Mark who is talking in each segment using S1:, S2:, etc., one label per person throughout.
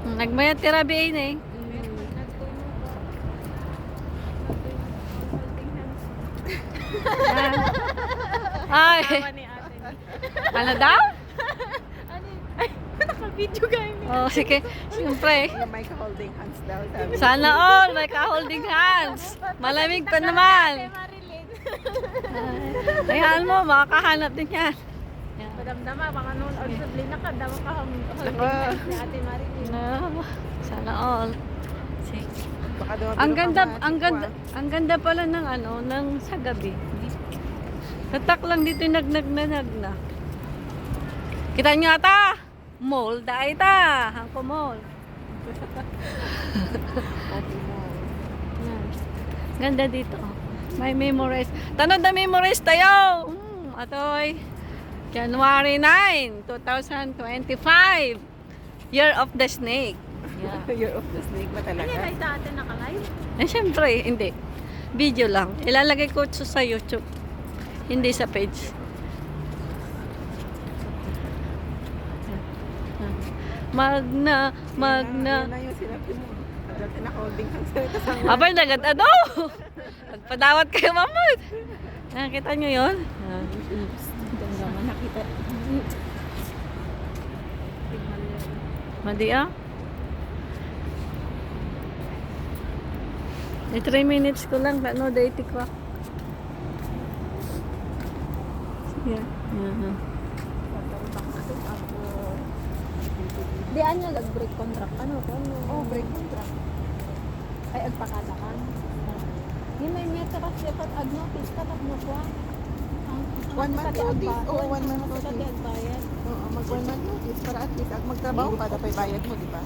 S1: Nagmayat tirabiin eh. Ay. Ano daw?
S2: Ay, naka-video kayo.
S1: Oh, sige. Siyempre.
S3: May ka-holding hands daw. Sabi.
S1: Sana all may ka-holding hands. Malamig pa naman. Ayan mo, makakahanap din yan.
S2: Padamdama, baka noon or sabli na ka, daw ka holding hands ni Ate Marilyn.
S1: No, sana all. Sige.
S3: Baka daw
S1: Ang ganda pala ng ano, ng sa gabi. Tatak lang dito yung nagnag na. Kita nyo ata? Mall, dahil ta. Hangko mall. Yan. Ganda dito. May memorize. Tanod na memorize tayo. Atoy. January 9, 2025. Year of the Snake. Yeah.
S3: Year of the Snake ba
S2: Ano
S3: talaga?
S2: yan ay sa atin naka-live?
S1: Eh, syempre, hindi. Video lang. Ilalagay ko ito sa YouTube. Hindi sa page. Magna.
S3: Yun na yung sinabi mo. Dati naka-holding hands na kasama.
S1: Abay, nagad ano? Magpadawat kayo, mamut. Nakita nyo yun?
S2: Diyan naman nakita.
S1: Madi ah. 3 minutes ko lang. Ano, daiti ko. Yeah.
S2: Di ano nag-break contract ano ko?
S3: Oh, break contract.
S2: Ay agpakada ka. Yung may meto kasi dapat ag-notice ka tapos mo ko.
S3: 1 month notice. Oo, 1 month
S2: Kasi
S3: notice.
S2: agbayad.
S3: Oo, mag 1 month notice para at least at magtrabaho pa dapat bayad mo, di ba?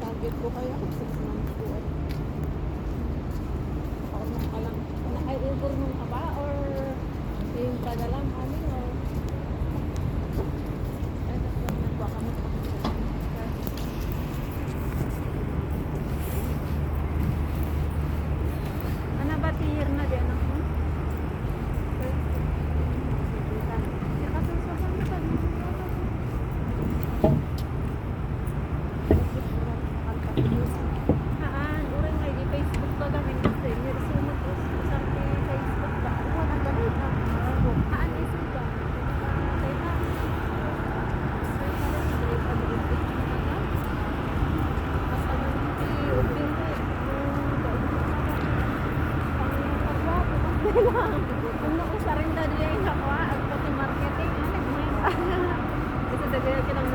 S2: Target ko kaya kung 6 months ko. Paano ka lang? Ay over mo ka ba or yung kada lang ano or ay dapat nagwa ka mo. Ano ba tiyer na di anak mo? Haan, urang ay di Facebook ba gamin kasi may sumot ko sa Facebook ba? Ano ka ganun? Haan ay suga. Kaya na. Mas ano ni ubing ko. Ano ko sa rin dali ay sa kwa, ang pati marketing, ano nagmay. Kasi dagay ka ng